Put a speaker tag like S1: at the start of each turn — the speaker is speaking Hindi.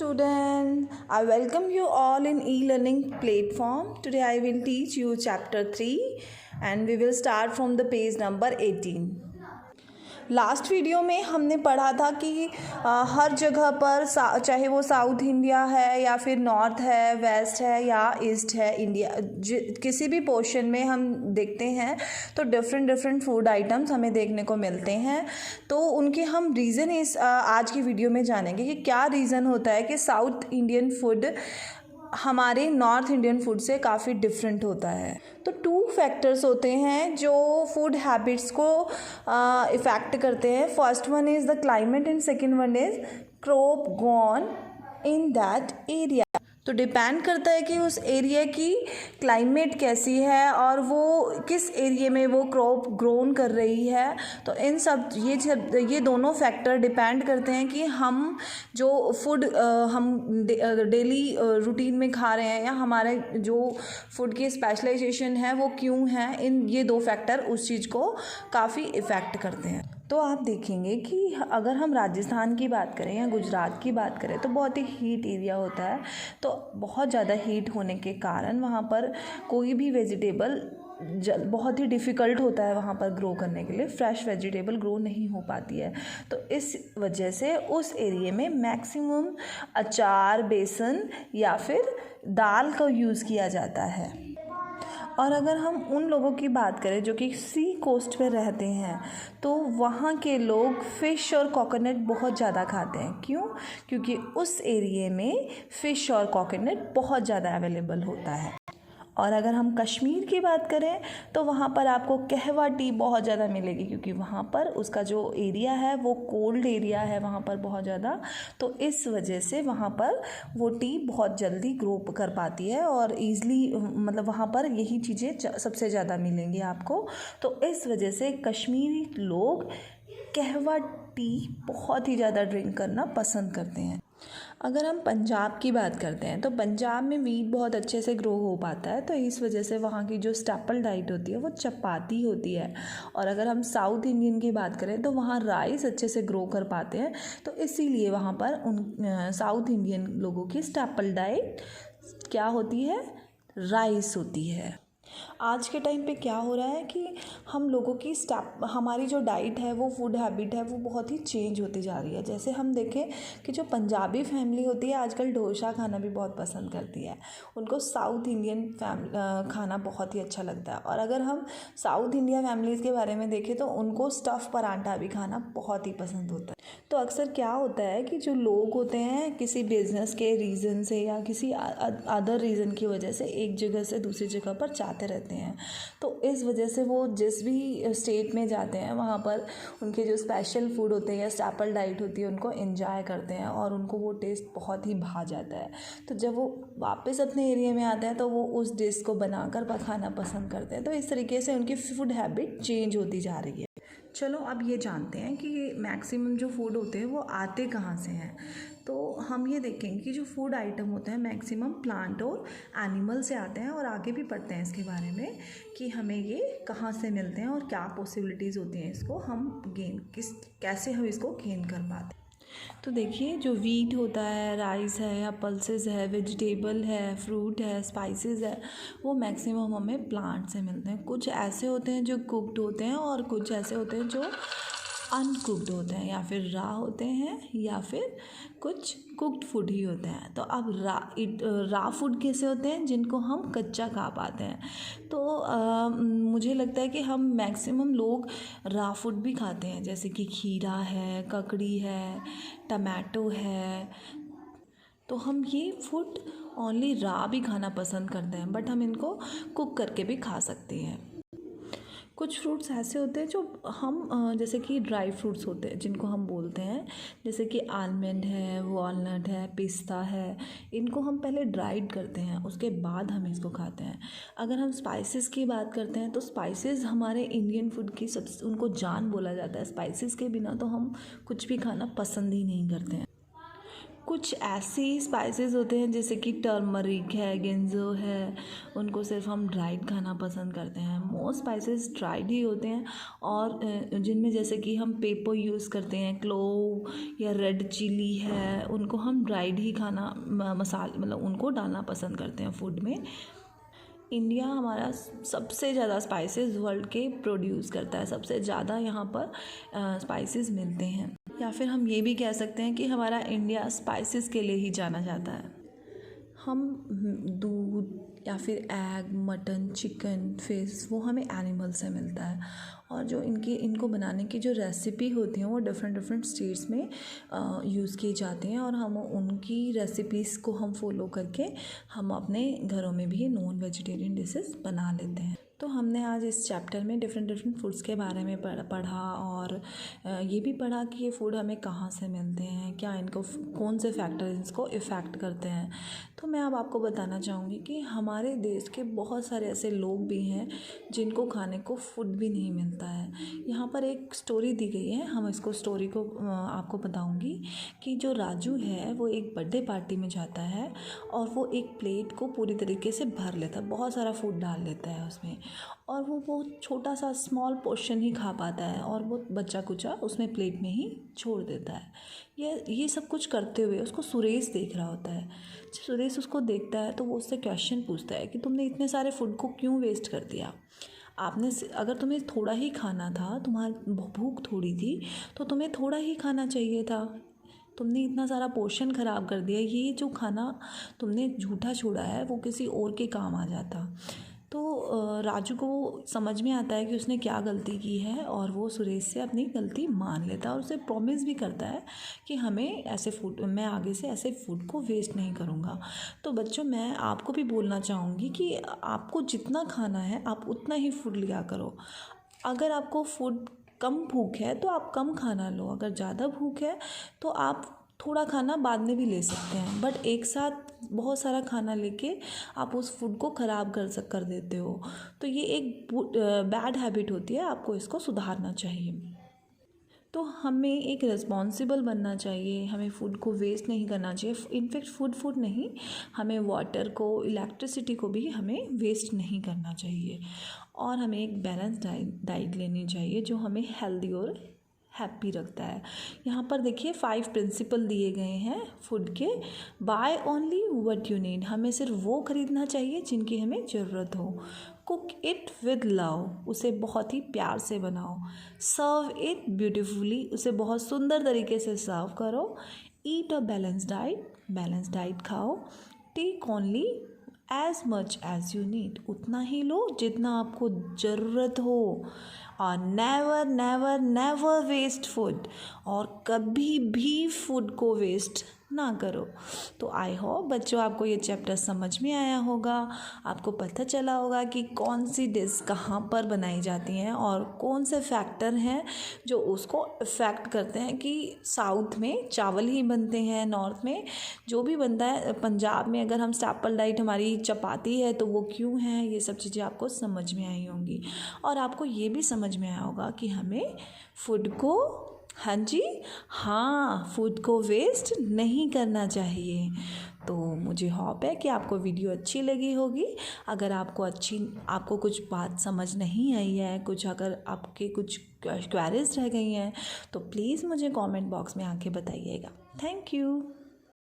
S1: students, I welcome you all in e-learning platform. Today I will teach you chapter 3 and we will start from the page number 18. Last video में हमने पढ़ा था कि हर जगह पर चाहे वो साउथ इंडिया है या फिर नॉर्थ है, वेस्ट है या ईस्ट है इंडिया, किसी भी पोर्शन में हम देखते हैं तो डिफरेंट फूड आइटम्स हमें देखने को मिलते हैं। तो उनके हम रीज़न इस आज की वीडियो में जानेंगे कि क्या रीज़न होता है कि साउथ इंडियन फूड हमारे नॉर्थ इंडियन फूड से काफ़ी डिफरेंट होता है। तो 2 फैक्टर्स होते हैं जो फूड हैबिट्स को इफ़ेक्ट करते हैं। First one is the climate and second one is crop grown in that area. तो डिपेंड करता है कि उस एरिया की क्लाइमेट कैसी है और वो किस एरिया में वो क्रॉप ग्रोन कर रही है। तो इन सब ये दोनों फैक्टर डिपेंड करते हैं कि हम जो फूड हम डेली रूटीन में खा रहे हैं या हमारे जो फूड की स्पेशलाइजेशन है वो क्यों है। ये 2 फैक्टर उस चीज़ को काफ़ी इफ़ेक्ट करते हैं। तो आप देखेंगे कि अगर हम राजस्थान की बात करें या गुजरात की बात करें तो बहुत ही हीट एरिया होता है। तो बहुत ज़्यादा हीट होने के कारण वहाँ पर कोई भी वेजिटेबल बहुत ही डिफ़िकल्ट होता है वहाँ पर ग्रो करने के लिए, फ्रेश वेजिटेबल ग्रो नहीं हो पाती है। तो इस वजह से उस एरिया में मैक्सिमम अचार, बेसन या फिर दाल का यूज़ किया जाता है। और अगर हम उन लोगों की बात करें जो कि सी कोस्ट पे रहते हैं तो वहाँ के लोग फ़िश और कोकोनट बहुत ज़्यादा खाते हैं। क्यों? क्योंकि उस एरिए में फ़िश और कोकोनट बहुत ज़्यादा अवेलेबल होता है। और अगर हम कश्मीर की बात करें तो वहाँ पर आपको कहवा टी बहुत ज़्यादा मिलेगी क्योंकि वहाँ पर उसका जो एरिया है वो कोल्ड एरिया है वहाँ पर बहुत ज़्यादा। तो इस वजह से वहाँ पर वो टी बहुत जल्दी ग्रो कर पाती है और ईज़िली मतलब वहाँ पर यही चीज़ें सबसे ज़्यादा मिलेंगी आपको। तो इस वजह से कश्मीरी लोग कहवा टी बहुत ही ज़्यादा ड्रिंक करना पसंद करते हैं। अगर हम पंजाब की बात करते हैं तो पंजाब में वीट बहुत अच्छे से ग्रो हो पाता है। तो इस वजह से वहाँ की जो स्टेपल डाइट होती है वो चपाती होती है। और अगर हम साउथ इंडियन की बात करें तो वहाँ राइस अच्छे से ग्रो कर पाते हैं। तो इसीलिए वहाँ पर साउथ इंडियन लोगों की स्टेपल डाइट क्या होती है? राइस होती है। आज के टाइम पे क्या हो रहा है कि हम लोगों की हमारी जो डाइट है वो फूड हैबिट है वो बहुत ही चेंज होती जा रही है। जैसे हम देखें कि जो पंजाबी फैमिली होती है आजकल डोसा खाना भी बहुत पसंद करती है। उनको साउथ इंडियन खाना बहुत ही अच्छा लगता है। और अगर हम साउथ इंडिया फैमिलीज़ के बारे में देखें तो उनको स्टफ़ पराठा भी खाना बहुत ही पसंद होता है। तो अक्सर क्या होता है कि जो लोग होते हैं किसी बिज़नेस के रीज़न से या किसी अदर रीज़न की वजह से एक जगह से दूसरी जगह पर जाते रहते हैं। तो इस वजह से वो जिस भी स्टेट में जाते हैं वहाँ पर उनके जो स्पेशल फूड होते हैं या स्टेपल डाइट होती है उनको एंजॉय करते हैं और उनको वो टेस्ट बहुत ही भा जाता है। तो जब वो वापस अपने एरिया में आते हैं तो वो उस डिश को बनाकर खाना पसंद करते हैं। तो इस तरीके से उनकी फूड हैबिट चेंज होती जा रही है। चलो अब ये जानते हैं कि मैक्सिमम जो फूड होते हैं वो आते कहाँ से हैं। तो हम ये देखेंगे कि जो फूड आइटम होते हैं मैक्सिमम प्लांट और एनिमल से आते हैं और आगे भी पढ़ते हैं इसके बारे में कि हमें ये कहाँ से मिलते हैं और क्या पॉसिबिलिटीज़ होती हैं इसको हम कैसे हम इसको गेन कर पाते हैं। तो देखिए जो वीट होता है, राइस है या पल्सेस है, वेजिटेबल है, फ्रूट है, स्पाइसेस है, वो मैक्सिमम हमें प्लांट से मिलते हैं। कुछ ऐसे होते हैं जो कुक्ड होते हैं और कुछ ऐसे होते हैं जो अनकुक्ड होते हैं या फिर रॉ होते हैं या फिर कुछ कुक्ड फूड ही होते हैं। तो अब रॉ फूड कैसे होते हैं? जिनको हम कच्चा खा पाते हैं। तो मुझे लगता है कि हम मैक्सिमम लोग रॉ फूड भी खाते हैं जैसे कि खीरा है, ककड़ी है, टमाटो है। तो हम ये फूड ओनली रॉ भी खाना पसंद करते हैं बट हम इनको कुक करके भी खा सकते हैं। कुछ फ्रूट्स ऐसे होते हैं जो हम जैसे कि ड्राई फ्रूट्स होते हैं जिनको हम बोलते हैं जैसे कि आलमंड है, वॉलनट है, पिस्ता है। इनको हम पहले ड्राइड करते हैं उसके बाद हम इसको खाते हैं। अगर हम स्पाइसेस की बात करते हैं तो स्पाइसेस हमारे इंडियन फूड की उनको जान बोला जाता है। स्पाइसेस के बिना तो हम कुछ भी खाना पसंद ही नहीं करते हैं। कुछ ऐसे स्पाइसेस होते हैं जैसे कि टर्मरिक है, गिंजो है, उनको सिर्फ हम ड्राइड खाना पसंद करते हैं। मोस्ट स्पाइसेस ड्राइड ही होते हैं और जिनमें जैसे कि हम पेपर यूज़ करते हैं, क्लोव या रेड चिली है, उनको हम ड्राइड ही खाना मतलब उनको डालना पसंद करते हैं फूड में। इंडिया हमारा सबसे ज़्यादा स्पाइसेस वर्ल्ड के प्रोड्यूस करता है, सबसे ज़्यादा यहाँ पर स्पाइसेस मिलते हैं, या फिर हम ये भी कह सकते हैं कि हमारा इंडिया स्पाइसेस के लिए ही जाना जाता है। हम दूध या फिर एग, मटन, चिकन, फिश वो हमें एनिमल से मिलता है, और जो इनको बनाने की जो रेसिपी होती हैं वो डिफरेंट स्टेट्स में यूज़ किए जाते हैं, और हम उनकी रेसिपीज़ को हम फॉलो करके हम अपने घरों में भी नॉन वेजिटेरियन डिशेस बना लेते हैं। तो हमने आज इस चैप्टर में डिफरेंट फूड्स के बारे में पढ़ा, और ये भी पढ़ा कि ये फूड हमें कहाँ से मिलते हैं, क्या इनको कौन से फैक्टर इसको इफ़ेक्ट करते हैं। तो मैं अब आपको बताना चाहूँगी कि हमारे देश के बहुत सारे ऐसे लोग भी हैं जिनको खाने को फूड भी नहीं मिलता है। यहाँ पर एक स्टोरी दी गई है, हम इसको स्टोरी को आपको बताऊँगी कि जो राजू है वो एक बर्थडे पार्टी में जाता है और वो एक प्लेट को पूरी तरीके से भर लेता है, बहुत सारा फूड डाल लेता है उसमें, और वो छोटा सा स्मॉल पोर्शन ही खा पाता है और वो बच्चा कुचा उसमें प्लेट में ही छोड़ देता है। ये सब कुछ करते हुए उसको सुरेश देख रहा होता है। जब सुरेश उसको देखता है तो वो उससे क्वेश्चन पूछता है कि तुमने इतने सारे फूड को क्यों वेस्ट कर दिया। अगर तुम्हें थोड़ा ही खाना था, तुम्हारी भूख थोड़ी थी, तो तुम्हें थोड़ा ही खाना चाहिए था, तुमने इतना सारा पोर्शन ख़राब कर दिया। ये जो खाना तुमने झूठा छोड़ा है वो किसी और के काम आ जाता। तो राजू को समझ में आता है कि उसने क्या गलती की है, और वो सुरेश से अपनी गलती मान लेता है और उसे प्रॉमिस भी करता है कि मैं आगे से ऐसे फूड को वेस्ट नहीं करूँगा। तो बच्चों, मैं आपको भी बोलना चाहूँगी कि आपको जितना खाना है आप उतना ही फूड लिया करो। अगर आपको फूड कम भूख है तो आप कम खाना लो, अगर ज़्यादा भूख है तो आप थोड़ा खाना बाद में भी ले सकते हैं, बट एक साथ बहुत सारा खाना लेके आप उस फूड को ख़राब कर देते हो। तो ये एक बैड हैबिट होती है, आपको इसको सुधारना चाहिए। तो हमें एक रिस्पॉन्सिबल बनना चाहिए, हमें फ़ूड को वेस्ट नहीं करना चाहिए। इनफैक्ट फूड नहीं, हमें वाटर को, इलेक्ट्रिसिटी को भी हमें वेस्ट नहीं करना चाहिए, और हमें एक बैलेंस डाइट लेनी चाहिए जो हमें हेल्दी और हैप्पी रखता है। यहाँ पर देखिए 5 प्रिंसिपल दिए गए हैं फूड के। Buy only what you need, हमें सिर्फ वो ख़रीदना चाहिए जिनकी हमें ज़रूरत हो। कुक इट विद लव, उसे बहुत ही प्यार से बनाओ। सर्व इट ब्यूटिफुली, उसे बहुत सुंदर तरीके से सर्व करो। ईट अ बैलेंस डाइट खाओ। Take only as much as you need, उतना ही लो जितना आपको ज़रूरत हो। और नेवर वेस्ट फूड, और कभी भी फूड को वेस्ट ना करो। तो आई होप बच्चों आपको ये चैप्टर समझ में आया होगा, आपको पता चला होगा कि कौन सी डिश कहाँ पर बनाई जाती हैं और कौन से फैक्टर हैं जो उसको इफ़ेक्ट करते हैं कि साउथ में चावल ही बनते हैं, नॉर्थ में जो भी बनता है, पंजाब में अगर हम स्टेपल डाइट हमारी चपाती है तो वो क्यों है। ये सब चीज़ें आपको समझ में आई होंगी, और आपको ये भी समझ में आया होगा कि हमें फूड को फूड को वेस्ट नहीं करना चाहिए। तो मुझे होप है कि आपको वीडियो अच्छी लगी होगी। अगर आपको कुछ बात समझ नहीं आई है, अगर आपके कुछ क्वेरीज रह गई हैं तो प्लीज़ मुझे कमेंट बॉक्स में आके बताइएगा। Thank you.